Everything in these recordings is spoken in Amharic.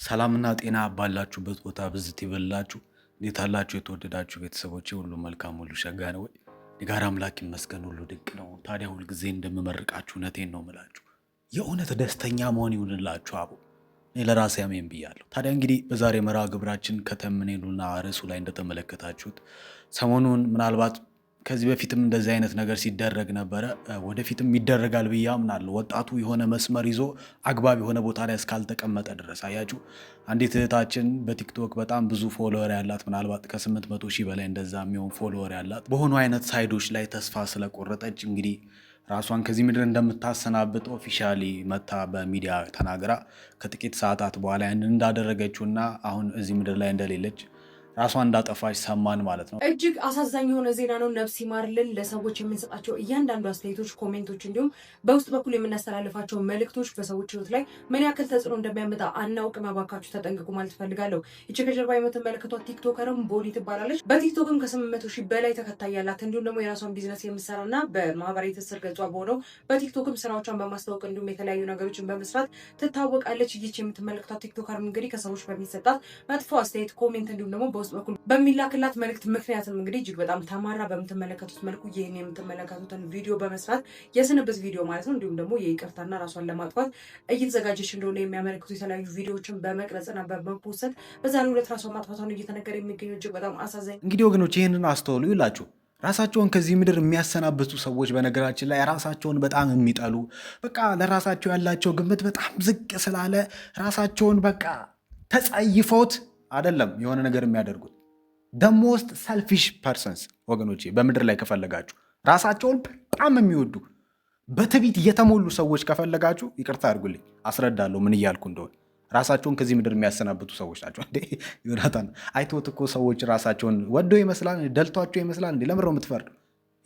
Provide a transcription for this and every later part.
ሰላምና ጤና ባላችሁበት ቦታ ብዝት ይበላችሁ። እንዴት አላችሁ የተወደዳችሁ ቤተሰቦቼ? ሁሉ መልካም፣ ሁሉ ሸጋ ነው ወይ? የጋራ አምላክ ይመስገን፣ ሁሉ ድንቅ ነው። ታዲያ ሁልጊዜ እንደምመርቃችሁ እውነቴን ነው የምላችሁ፣ የእውነት ደስተኛ መሆን ይሁንላችሁ። አቦ እኔ ለራሴ አሜን ብያለሁ። ታዲያ እንግዲህ በዛሬ መርሃ ግብራችን ከተምኔሉና ርዕሱ ላይ እንደተመለከታችሁት ሰሞኑን ምናልባት ከዚህ በፊትም እንደዚህ አይነት ነገር ሲደረግ ነበረ፣ ወደፊትም ይደረጋል ብዬ አምናለሁ። ወጣቱ የሆነ መስመር ይዞ አግባብ የሆነ ቦታ ላይ እስካልተቀመጠ ድረስ። አያችሁ፣ አንዲት እህታችን በቲክቶክ በጣም ብዙ ፎሎወር ያላት፣ ምናልባት ከ800 ሺህ በላይ እንደዛ የሚሆን ፎሎወር ያላት፣ በሆኑ አይነት ሳይዶች ላይ ተስፋ ስለቆረጠች እንግዲህ ራሷን ከዚህ ምድር እንደምታሰናብጥ ኦፊሻሊ መታ በሚዲያ ተናግራ ከጥቂት ሰዓታት በኋላ ያንን እንዳደረገችውና አሁን እዚህ ምድር ላይ እንደሌለች ራሷን እንዳጠፋች ሰማን ማለት ነው። እጅግ አሳዛኝ የሆነ ዜና ነው። ነፍስ ይማርልን። ለሰዎች የምንሰጣቸው እያንዳንዱ አስተያየቶች፣ ኮሜንቶች እንዲሁም በውስጥ በኩል የምናስተላልፋቸው መልእክቶች በሰዎች ህይወት ላይ ምን ያክል ተጽዕኖ እንደሚያመጣ አናውቅም። እባካችሁ ተጠንቅቁ ማለት ፈልጋለሁ። ይቺ ከጀርባ የምትመለከቷት ቲክቶከርም ቦሊ ትባላለች። በቲክቶክም ከ800 ሺህ በላይ ተከታይ ያላት እንዲሁም ደግሞ የራሷን ቢዝነስ የምትሰራና በማህበራዊ ትስስር ገጿ በሆነው በቲክቶክም ስራዎቿን በማስታወቅ እንዲሁም የተለያዩ ነገሮችን በመስራት ትታወቃለች። ይቺ የምትመለከቷት ቲክቶከርም እንግዲህ ከሰዎች በሚሰጣት መጥፎ አስተያየት፣ ኮሜንት እንዲሁም ደግሞ በኩል በሚላክላት መልእክት ምክንያትም እንግዲህ እጅግ በጣም ተማራ በምትመለከቱት መልኩ ይህን የምትመለከቱትን ቪዲዮ በመስራት የስንብት ቪዲዮ ማለት ነው እንዲሁም ደግሞ የይቅርታና ራሷን ለማጥፋት እየተዘጋጀች እንደሆነ የሚያመለክቱ የተለያዩ ቪዲዮዎችን በመቅረጽና በመፖሰት በዛሬው ዕለት ራሷን ማጥፋቷን እየተነገረ የሚገኘው እጅግ በጣም አሳዛኝ። እንግዲህ ወገኖች ይህንን አስተውሉ ይላችሁ። ራሳቸውን ከዚህ ምድር የሚያሰናብቱ ሰዎች በነገራችን ላይ ራሳቸውን በጣም የሚጠሉ፣ በቃ ለራሳቸው ያላቸው ግምት በጣም ዝቅ ስላለ ራሳቸውን በቃ ተጸይፎት አይደለም የሆነ ነገር የሚያደርጉት። the most selfish persons ወገኖቼ በምድር ላይ ከፈለጋችሁ ራሳቸውን በጣም የሚወዱ በትዕቢት የተሞሉ ሰዎች ከፈለጋችሁ ይቅርታ አድርጉልኝ፣ አስረዳለሁ ምን እያልኩ እንደሆነ። ራሳቸውን ከዚህ ምድር የሚያሰናብቱ ሰዎች ናቸው። እንዴ ዮናታን አይቶት እኮ ሰዎች ራሳቸውን ወደው ይመስላል፣ ደልቷቸው ይመስላል። እንዴ ለምንድነው የምትፈርዱ?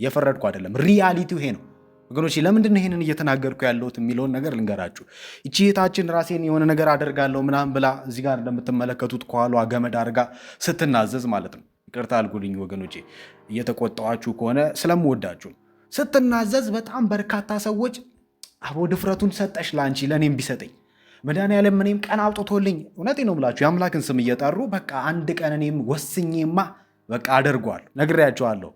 እየፈረድኩ አይደለም፣ ሪያሊቲው ይሄ ነው ወገኖች። ለምንድን ነው ይሄንን እየተናገርኩ ያለሁት የሚለውን ነገር ልንገራችሁ። እቺ እህታችን ራሴን የሆነ ነገር አደርጋለሁ ምናምን ብላ እዚህ ጋር እንደምትመለከቱት ከኋሏ ገመድ አድርጋ ስትናዘዝ ማለት ነው። ይቅርታ አልጉልኝ ወገኖቼ፣ እየተቆጣዋችሁ ከሆነ ስለምወዳችሁ። ስትናዘዝ በጣም በርካታ ሰዎች አቦ ድፍረቱን ሰጠሽ ለአንቺ ለእኔም ቢሰጠኝ መድኃኒዓለም እኔም ቀን አውጥቶልኝ፣ እውነቴን ነው የምላችሁ የአምላክን ስም እየጠሩ በቃ አንድ ቀን እኔም ወስኜማ በቃ አደርገዋለሁ። ነግሬያቸዋለሁ።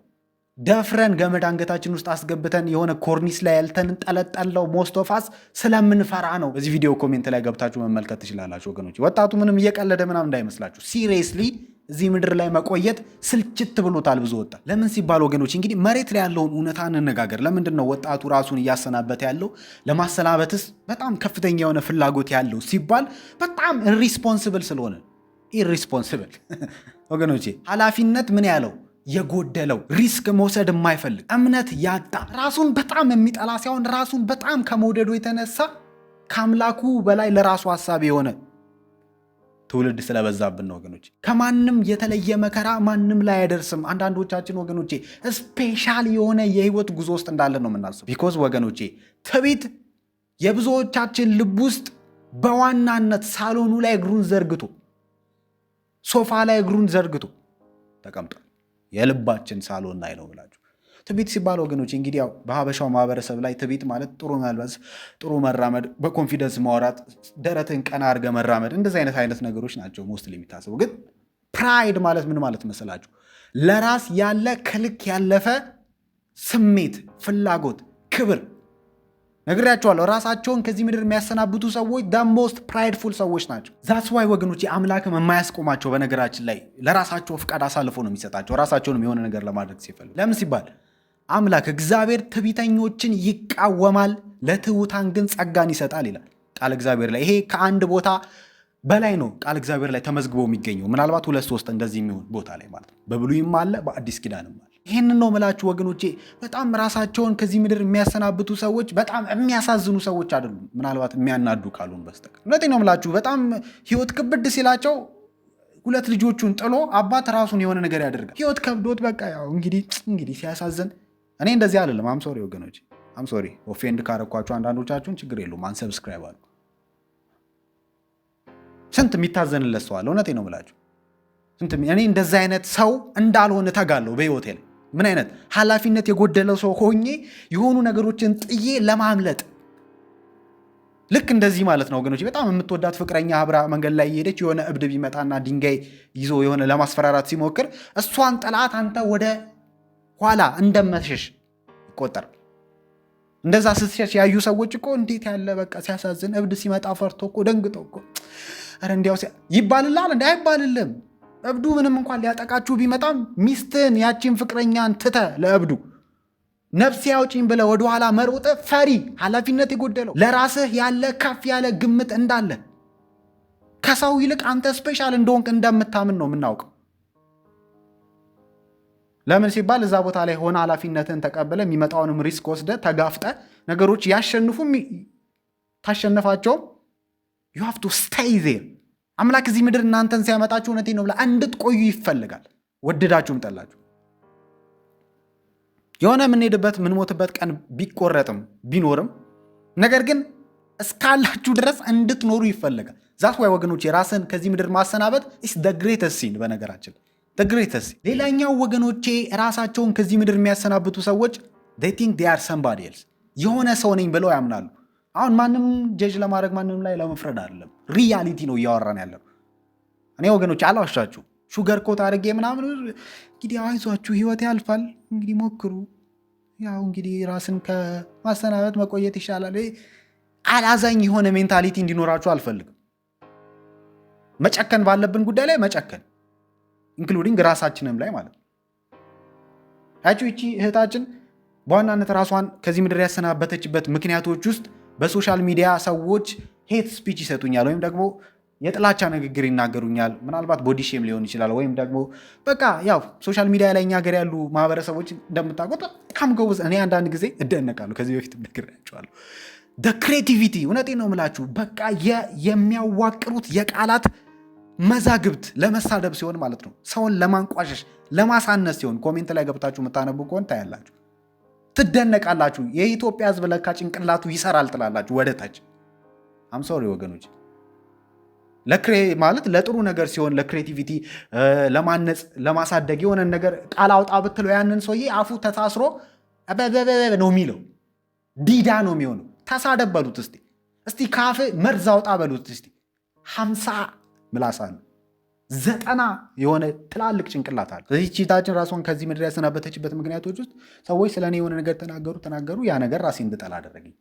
ደፍረን ገመድ አንገታችን ውስጥ አስገብተን የሆነ ኮርኒስ ላይ ያልተንጠለጠለው ሞስቶፋስ ስለምንፈራ ነው። በዚህ ቪዲዮ ኮሜንት ላይ ገብታችሁ መመልከት ትችላላችሁ ወገኖች። ወጣቱ ምንም እየቀለደ ምናምን እንዳይመስላችሁ። ሲሪየስሊ እዚህ ምድር ላይ መቆየት ስልችት ብሎታል ብዙ ወጣት። ለምን ሲባል ወገኖች እንግዲህ መሬት ላይ ያለውን እውነታ እንነጋገር። ለምንድን ነው ወጣቱ ራሱን እያሰናበት ያለው? ለማሰናበትስ በጣም ከፍተኛ የሆነ ፍላጎት ያለው ሲባል በጣም ኢሪስፖንስብል ስለሆነ። ኢሪስፖንስብል ወገኖቼ፣ ኃላፊነት ምን ያለው የጎደለው፣ ሪስክ መውሰድ የማይፈልግ፣ እምነት ያጣ፣ ራሱን በጣም የሚጠላ ሳይሆን ራሱን በጣም ከመውደዱ የተነሳ ከአምላኩ በላይ ለራሱ ሀሳብ የሆነ ትውልድ ስለበዛብን ነው ወገኖቼ። ከማንም የተለየ መከራ ማንም ላይ አይደርስም። አንዳንዶቻችን ወገኖቼ ስፔሻል የሆነ የህይወት ጉዞ ውስጥ እንዳለን ነው የምናስበው። ቢኮዝ ወገኖቼ ትዕቢት የብዙዎቻችን ልብ ውስጥ በዋናነት ሳሎኑ ላይ እግሩን ዘርግቶ፣ ሶፋ ላይ እግሩን ዘርግቶ ተቀምጧል። የልባችን ሳሎን ላይ ነው ብላችሁ። ትዕቢት ሲባል ወገኖች እንግዲህ ያው በሀበሻው ማህበረሰብ ላይ ትዕቢት ማለት ጥሩ መልበስ፣ ጥሩ መራመድ፣ በኮንፊደንስ ማውራት፣ ደረትን ቀና አድርገ መራመድ፣ እንደዚህ አይነት ነገሮች ናቸው ሞስትሊ የሚታሰቡ። ግን ፕራይድ ማለት ምን ማለት መሰላችሁ? ለራስ ያለ ከልክ ያለፈ ስሜት፣ ፍላጎት፣ ክብር። ነግሬያቸዋለሁ። ራሳቸውን ከዚህ ምድር የሚያሰናብቱ ሰዎች the most prideful ሰዎች ናቸው። that's why ወገኖች አምላክም የማያስቆማቸው በነገራችን ላይ ለራሳቸው ፍቃድ አሳልፎ ነው የሚሰጣቸው፣ ራሳቸውንም የሆነ ነገር ለማድረግ ሲፈልጉ። ለምን ሲባል አምላክ እግዚአብሔር ትዕቢተኞችን ይቃወማል፣ ለትሑታን ግን ጸጋን ይሰጣል ይላል ቃል እግዚአብሔር ላይ። ይሄ ከአንድ ቦታ በላይ ነው ቃል እግዚአብሔር ላይ ተመዝግቦ የሚገኘው፣ ምናልባት 2-3 እንደዚህ የሚሆን ቦታ ላይ ማለት ነው። በብሉይም አለ በአዲስ ኪዳንም አለ። ይህንን ነው ምላችሁ ወገኖቼ። በጣም ራሳቸውን ከዚህ ምድር የሚያሰናብቱ ሰዎች በጣም የሚያሳዝኑ ሰዎች አይደሉም፣ ምናልባት የሚያናዱ ካሉን በስተቀር። እውነቴን ነው ምላችሁ። በጣም ህይወት ክብድ ሲላቸው 2 ልጆቹን ጥሎ አባት ራሱን የሆነ ነገር ያደርጋል። ህይወት ከብዶት በቃ ያው እንግዲህ ሲያሳዝን። እኔ እንደዚህ አይደለም። አምሶሪ ወገኖቼ፣ አምሶሪ ኦፌንድ ካረኳችሁ አንዳንዶቻችሁን፣ ችግር የለውም አንሰብስክራይብ አሉ። ስንት የሚታዘንለት ሰው አለ። እውነቴን ነው ምላችሁ። እኔ እንደዚህ አይነት ሰው እንዳልሆነ ተጋለሁ በህይወቴ ላይ። ምን አይነት ኃላፊነት የጎደለው ሰው ሆኜ የሆኑ ነገሮችን ጥዬ ለማምለጥ ልክ እንደዚህ ማለት ነው ወገኖች። በጣም የምትወዳት ፍቅረኛ አብራ መንገድ ላይ እየሄደች የሆነ እብድ ቢመጣና ድንጋይ ይዞ የሆነ ለማስፈራራት ሲሞክር እሷን ጥላት አንተ ወደ ኋላ እንደመሸሽ ይቆጠራል። እንደዛ ስትሸሽ ያዩ ሰዎች እኮ እንዴት ያለ በቃ ሲያሳዝን፣ እብድ ሲመጣ ፈርቶ እኮ ደንግጦ እኮ ኧረ እንዲያው ይባልላል እንዲ አይባልልም። እብዱ ምንም እንኳን ሊያጠቃችሁ ቢመጣም ሚስትን ያቺን ፍቅረኛን ትተ ለእብዱ ነፍሴ ያውጪኝ ብለ ወደኋላ መሮጥ ፈሪ፣ ኃላፊነት የጎደለው ለራስህ ያለ ከፍ ያለ ግምት እንዳለ ከሰው ይልቅ አንተ ስፔሻል እንደሆንክ እንደምታምን ነው የምናውቀው። ለምን ሲባል እዛ ቦታ ላይ ሆነ ኃላፊነትን ተቀበለ የሚመጣውንም ሪስክ ወስደ ተጋፍጠ ነገሮች ያሸንፉም ታሸነፋቸውም you have to stay there። አምላክ እዚህ ምድር እናንተን ሲያመጣችሁ እውነቴን ነው ብላ እንድትቆዩ ይፈልጋል፣ ወደዳችሁም ጠላችሁ። የሆነ የምንሄድበት የምንሞትበት ቀን ቢቆረጥም ቢኖርም ነገር ግን እስካላችሁ ድረስ እንድትኖሩ ይፈልጋል። ዛት ዋይ ወገኖች የራስን ከዚህ ምድር ማሰናበት is the greatest sin በነገራችን the greatest sin። ሌላኛው ወገኖቼ ራሳቸውን ከዚህ ምድር የሚያሰናብቱ ሰዎች they think they are somebody else የሆነ ሰው ነኝ ብለው ያምናሉ። አሁን ማንም ጀጅ ለማድረግ ማንም ላይ ለመፍረድ አይደለም፣ ሪያሊቲ ነው እያወራን ያለው። እኔ ወገኖች አላዋሻችሁ ሹገር ኮት አድርጌ ምናምን እንግዲህ አይዟችሁ ህይወት ያልፋል እንግዲህ ሞክሩ፣ ያው እንግዲህ ራስን ከማሰናበት መቆየት ይሻላል። አላዛኝ የሆነ ሜንታሊቲ እንዲኖራችሁ አልፈልግም። መጨከን ባለብን ጉዳይ ላይ መጨከን ኢንክሉዲንግ ራሳችንም ላይ ማለት ነው። ያቺው እቺ እህታችን በዋናነት ራሷን ከዚህ ምድር ያሰናበተችበት ምክንያቶች ውስጥ በሶሻል ሚዲያ ሰዎች ሄት ስፒች ይሰጡኛል ወይም ደግሞ የጥላቻ ንግግር ይናገሩኛል። ምናልባት ቦዲ ሼም ሊሆን ይችላል ወይም ደግሞ በቃ ያው ሶሻል ሚዲያ ላይ እኛ ሀገር ያሉ ማህበረሰቦች እንደምታውቁት በጣም ጎበዝ። እኔ አንዳንድ ጊዜ እደነቃለሁ። ከዚህ በፊት ነግሬያቸዋለሁ። ክሬቲቪቲ እውነቴን ነው የምላችሁ። በቃ የሚያዋቅሩት የቃላት መዛግብት ለመሳደብ ሲሆን ማለት ነው፣ ሰውን ለማንቋሸሽ ለማሳነስ ሲሆን ኮሜንት ላይ ገብታችሁ የምታነቡ ከሆን ታያላችሁ፣ ትደነቃላችሁ። የኢትዮጵያ ሕዝብ ለካ ጭንቅላቱ ይሰራል ትላላችሁ ወደ ታች። አምሶሪ ወገኖች ማለት ለጥሩ ነገር ሲሆን ለክሬቲቪቲ ለማነጽ ለማሳደግ የሆነ ነገር ቃል አውጣ ብትለው ያንን ሰውዬ አፉ ተሳስሮ ነው የሚለው፣ ዲዳ ነው የሚሆነው። ተሳደብ በሉት እስቲ ካፍ መርዝ አውጣ በሉት እስቲ። 50 ምላሳ ነው 90 የሆነ ትላልቅ ጭንቅላት አለ። ስለዚህ ቺታችን ራሷን ከዚህ ምድር ያሰናበተችበት ምክንያቶች ውስጥ ሰዎች ስለ እኔ የሆነ ነገር ተናገሩ፣ ያ ነገር ራሴ እንድጠላ አደረገኝ።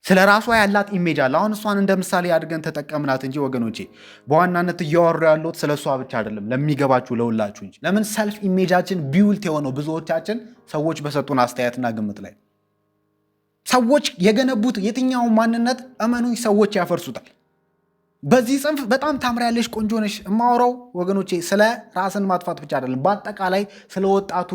ስለ ራሷ ያላት ኢሜጅ አለ። አሁን እሷን እንደ ምሳሌ አድርገን ተጠቀምናት እንጂ ወገኖቼ በዋናነት እያወሩ ያሉት ስለ እሷ ብቻ አይደለም፣ ለሚገባችሁ ለሁላችሁ እንጂ። ለምን ሰልፍ ኢሜጃችን ቢውልት የሆነው ብዙዎቻችን ሰዎች በሰጡን አስተያየትና ግምት ላይ ሰዎች የገነቡት የትኛውን ማንነት እመኑኝ ሰዎች ያፈርሱታል። በዚህ ጽንፍ በጣም ታምሪያለሽ፣ ቆንጆ ነሽ የማወራው ወገኖቼ ስለ ራስን ማጥፋት ብቻ አይደለም፣ በአጠቃላይ ስለ ወጣቱ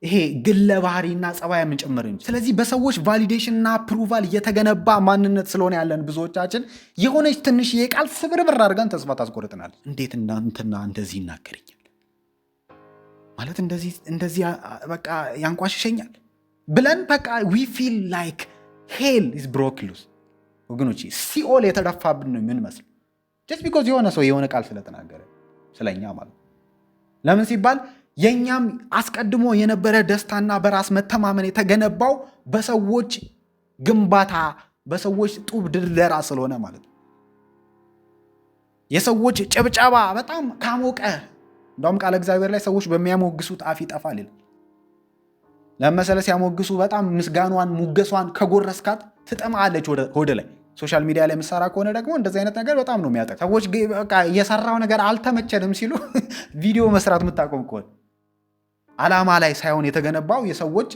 ይሄ ግለ ባህሪና ጸባይ የምንጨምር እንጂ። ስለዚህ በሰዎች ቫሊዴሽን እና አፕሩቫል የተገነባ ማንነት ስለሆነ ያለን ብዙዎቻችን የሆነች ትንሽ የቃል ስብርብር አድርገን ተስፋ ታስቆርጥናል። እንዴት እናንትና እንደዚህ ይናገረኛል ማለት እንደዚህ በቃ ያንቋሽሸኛል ብለን በቃ ዊ ፊል ላይክ ሄል ኢዝ ብሮክ ሉዝ ወገኖቼ፣ ሲኦል የተደፋብን ነው የምንመስለው ጀስት ቢኮዝ የሆነ ሰው የሆነ ቃል ስለተናገረ ስለኛ ማለት። ለምን ሲባል የኛም አስቀድሞ የነበረ ደስታና በራስ መተማመን የተገነባው በሰዎች ግንባታ በሰዎች ጡብ ድርደራ ስለሆነ ማለት ነው። የሰዎች ጭብጨባ በጣም ካሞቀ እንደውም ቃለ እግዚአብሔር ላይ ሰዎች በሚያሞግሱት አፍ ይጠፋል ይላል። ለመሰለ ሲያሞግሱ በጣም ምስጋኗን ሙገሷን ከጎረስካት ትጠማለች ወደ ላይ። ሶሻል ሚዲያ ላይ የምሰራ ከሆነ ደግሞ እንደዚህ አይነት ነገር በጣም ነው የሚያጠቅ። ሰዎች በቃ የሰራው ነገር አልተመቸንም ሲሉ ቪዲዮ መስራት የምታቆም ከሆነ ዓላማ ላይ ሳይሆን የተገነባው የሰዎች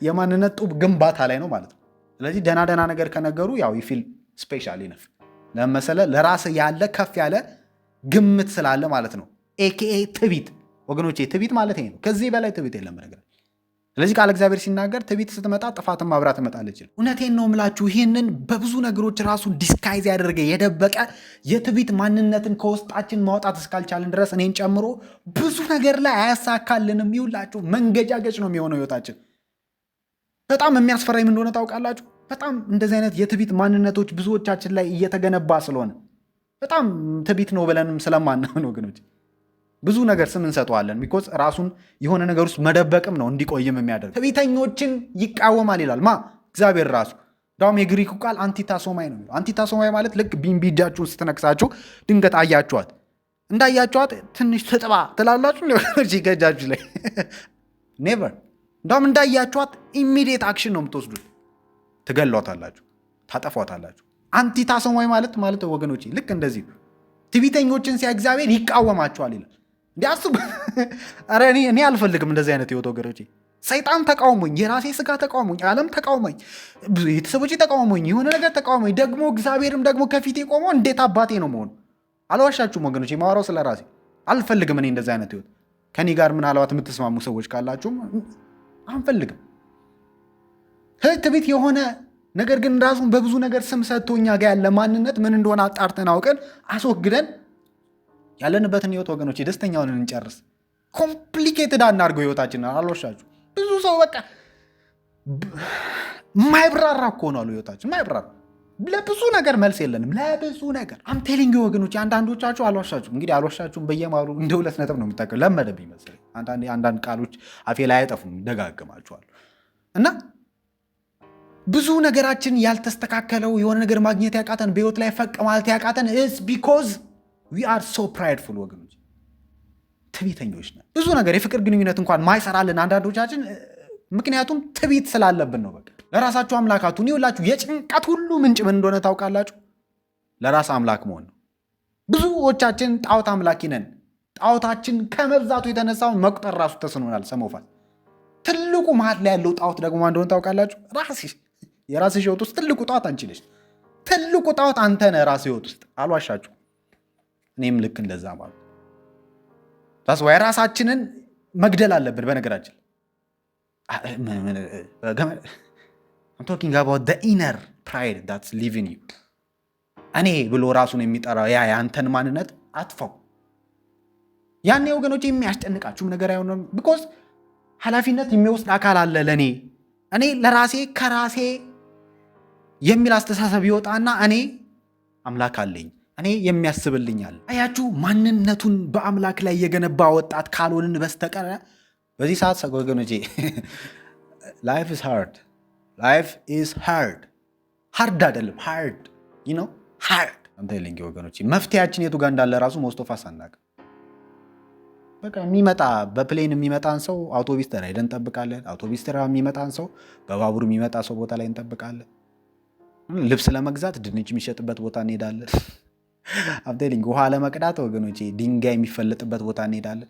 የማንነት ጡብ ግንባታ ላይ ነው ማለት ነው። ስለዚህ ደና ነገር ከነገሩ ያው ይፊል ስፔሻል ይነፍ ለመሰለ ለራስ ያለ ከፍ ያለ ግምት ስላለ ማለት ነው። ኤኬኤ ትቢት ወገኖቼ፣ ትቢት ማለት ይሄ ነው። ከዚህ በላይ ትቢት የለም ነገር። ስለዚህ ቃል እግዚአብሔር ሲናገር ትቢት ስትመጣ ጥፋትን ማብራ ትመጣለች። እውነቴን ነው የምላችሁ። ይህንን በብዙ ነገሮች ራሱን ዲስካይዝ ያደረገ የደበቀ የትቢት ማንነትን ከውስጣችን ማውጣት እስካልቻልን ድረስ እኔን ጨምሮ ብዙ ነገር ላይ አያሳካልንም። ይውላችሁ መንገጫገጭ ነው የሚሆነው ህይወታችን። በጣም የሚያስፈራኝ ምን እንደሆነ ታውቃላችሁ? በጣም እንደዚህ አይነት የትቢት ማንነቶች ብዙዎቻችን ላይ እየተገነባ ስለሆነ በጣም ትቢት ነው ብለንም ስለማናምን ወገኖች ብዙ ነገር ስም እንሰጠዋለን። ቢኮዝ ራሱን የሆነ ነገር ውስጥ መደበቅም ነው እንዲቆይም የሚያደርግ። ትዕቢተኞችን ይቃወማል ይላል ማ እግዚአብሔር ራሱ እንዳውም የግሪኩ ቃል አንቲታሶማይ ነው። አንቲታሶማይ ማለት ልክ ቢንቢ እጃችሁን ስትነክሳችሁ ድንገት አያችኋት፣ እንዳያችኋት ትንሽ ትጥባ ትላላችሁ ከእጃችሁ ላይ ኔቨር። እንዳውም እንዳያችኋት ኢሚዲየት አክሽን ነው የምትወስዱት፣ ትገሏታላችሁ፣ ታጠፏታላችሁ። አንቲታሶማይ ማለት ወገኖች ልክ እንደዚህ ትዕቢተኞችን ሲያ እግዚአብሔር ይቃወማቸዋል ይላል። እንዲያስቡ እኔ አልፈልግም እንደዚህ አይነት ህይወት ወገኖች። ሰይጣን ተቃውሞኝ፣ የራሴ ስጋ ተቃውሞኝ፣ ዓለም ተቃውሞኝ፣ ቤተሰቦቼ ተቃውሞኝ፣ የሆነ ነገር ተቃውሞኝ፣ ደግሞ እግዚአብሔርም ደግሞ ከፊቴ ቆሞ እንዴት አባቴ ነው መሆኑ? አልዋሻችሁም ወገኖች፣ የማወራው ስለ ራሴ አልፈልግም። እኔ እንደዚህ አይነት ህይወት ከኔ ጋር ምናልባት የምትስማሙ ሰዎች ካላችሁም አንፈልግም። ትዕቢት የሆነ ነገር ግን ራሱን በብዙ ነገር ስም ሰጥቶ እኛ ጋር ያለ ማንነት ምን እንደሆነ አጣርተን አውቀን አስወግደን ያለንበትን ህይወት ወገኖች ደስተኛውን እንጨርስ። ኮምፕሊኬትድ አናርገው ህይወታችንን። አልዋሻችሁ ብዙ ሰው በቃ ማይብራራ እኮ ነው አሉ ህይወታችን ማይብራራ። ለብዙ ነገር መልስ የለንም፣ ለብዙ ነገር አምቴሊንግ ወገኖች። አንዳንዶቻችሁ አልዋሻችሁም፣ እንግዲህ አልዋሻችሁም በየማሩ እንደ 2 ነጥብ ነው የምታውቀው። ለመደብኝ መሰለኝ አንዳንድ ቃሎች አፌ ላይ አይጠፉም፣ ደጋግማችኋለሁ። እና ብዙ ነገራችን ያልተስተካከለው የሆነ ነገር ማግኘት ያቃተን በህይወት ላይ ፈቅ ማለት ያቃተን is because we are so prideful ወገኖች፣ ትዕቢተኞች ነን። ብዙ ነገር የፍቅር ግንኙነት እንኳን ማይሰራልን አንዳንዶቻችን ምክንያቱም ትዕቢት ስላለብን ነው። በቃ ለራሳችሁ አምላካቱ ይውላችሁ። የጭንቀት ሁሉ ምንጭ ምን እንደሆነ ታውቃላችሁ? ለራስ አምላክ መሆን ነው። ብዙዎቻችን ጣዖት አምላኪ ነን። ጣዖታችን ከመብዛቱ የተነሳውን መቁጠር ራሱ ተስኖናል። ሰሞፋል ትልቁ መሀል ላይ ያለው ጣዖት ደግሞ እንደሆነ ታውቃላችሁ? የራስሽ ህይወት ውስጥ ትልቁ ጣዖት አንቺ ነሽ። ትልቁ ጣዖት አንተ ነህ ራስህ ህይወት ውስጥ። አልዋሻችሁ። እኔም ልክ እንደዛ ማለት ታስ ወይ ራሳችንን መግደል አለብን። በነገራችን I'm talking about the inner pride that's living you። እኔ ብሎ ራሱን የሚጠራው ያ ያንተን ማንነት አጥፋው። ያኔ ወገኖች የሚያስጨንቃችሁም ነገር አይሆንም። ቢኮዝ ኃላፊነት የሚወስድ አካል አለ ለኔ። እኔ ለራሴ ከራሴ የሚል አስተሳሰብ ይወጣና እኔ አምላክ አለኝ፣ እኔ የሚያስብልኛል። አያችሁ፣ ማንነቱን በአምላክ ላይ የገነባ ወጣት ካልሆንን በስተቀር በዚህ ሰዓት ወገኖቼ ላይፍ ኢዝ ሃርድ። ላይፍ ኢዝ ሃርድ። ሃርድ አይደለም ሃርድ ሃርድ። አንተልኝ ወገኖቼ መፍትሄያችን የቱ ጋር እንዳለ ራሱ ሞስቶፋ ሳናቅ በቃ የሚመጣ በፕሌን የሚመጣን ሰው አውቶቢስ ተራ ሄደን እንጠብቃለን። አውቶቢስ ተራ የሚመጣን ሰው በባቡር የሚመጣ ሰው ቦታ ላይ እንጠብቃለን። ልብስ ለመግዛት ድንች የሚሸጥበት ቦታ እንሄዳለን። አብቴሊንግ ውሃ ለመቅዳት ወገኖቼ ድንጋይ የሚፈለጥበት ቦታ እንሄዳለን።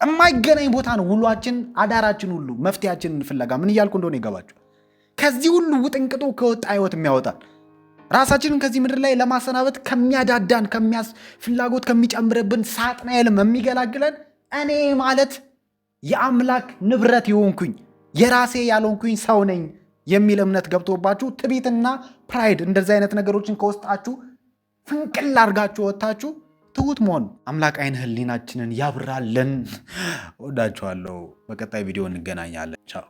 የማይገናኝ ቦታ ነው ውሏችን፣ አዳራችን ሁሉ መፍትሄያችንን ፍለጋ። ምን እያልኩ እንደሆነ ይገባችሁ? ከዚህ ሁሉ ውጥንቅጡ ከወጣ ህይወት የሚያወጣን ራሳችንን ከዚህ ምድር ላይ ለማሰናበት ከሚያዳዳን ፍላጎት ከሚጨምርብን ሳጥናኤልም የሚገላግለን እኔ ማለት የአምላክ ንብረት የሆንኩኝ የራሴ ያልሆንኩኝ ሰው ነኝ የሚል እምነት ገብቶባችሁ ትዕቢትና ፕራይድ እንደዚህ አይነት ነገሮችን ከውስጣችሁ ፍንቅል አድርጋችሁ ወጥታችሁ ትሁት መሆን። አምላክ አይነ ህሊናችንን ያብራለን። ወዳችኋለሁ። በቀጣይ ቪዲዮ እንገናኛለን። ቻው።